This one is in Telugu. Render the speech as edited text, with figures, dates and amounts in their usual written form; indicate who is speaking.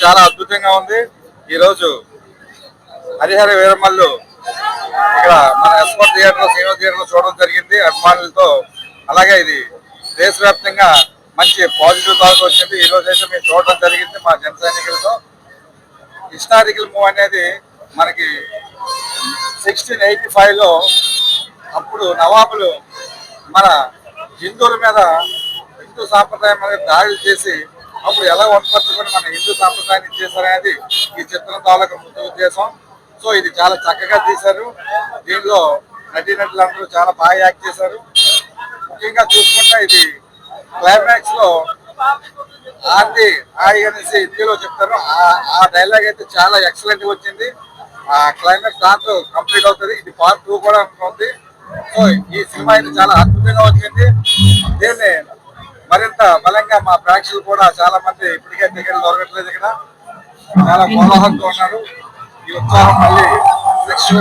Speaker 1: చాలా అద్భుతంగా ఉంది. ఈరోజు హరిహర వీరమల్లు ఇక్కడ మన ఎస్పర్ థియేటర్ సినిమా థియేటర్ చూడడం జరిగింది అభిమానులతో. అలాగే ఇది దేశవ్యాప్తంగా మంచి పాజిటివ్ టాక్ వచ్చింది. ఈ రోజు అయితే మేము చూడడం జరిగింది మా జన సైనికులతో. హిస్టారికల్ మూవ్ అనేది మనకి 1685లో అప్పుడు నవాబులు మన హిందువుల మీద హిందూ సాంప్రదాయం మీద దాడులు చేసి అప్పుడు ఎలా వంపరుచుకొని మన హిందూ సాంప్రదాయాన్ని చేశారనేది ఈ చిత్రం తాలూకు ముఖ్య ఉద్దేశం. సో ఇది చాలా చక్కగా తీశారు. దీనిలో నటీనటులందరూ చాలా బాగా యాక్ట్ చేశారు. ముఖ్యంగా చూసుకుంటే ఇది క్లైమాక్స్ లో ఆంటీ హాయ్ అనేసి హిందీలో చెప్తారు. ఆ డైలాగ్ అయితే చాలా ఎక్సలెంట్ గా వచ్చింది. ఆ క్లైమాక్స్ దాంతో కంప్లీట్ అవుతుంది. ఇది పార్ట్ 2 కూడా ఉంటుంది. సో ఈ సినిమా అయితే చాలా అద్భుతంగా వచ్చింది. దీన్ని మరింత బలంగా మా ప్రేక్షకులు కూడా చాలా మంది ఇప్పటికే టికెట్లు దొరకట్లేదు. ఇక్కడ చాలా కోలాహలంతో ఉన్నారు. ఈ ఉత్సాహం మళ్ళీ నెక్స్ట్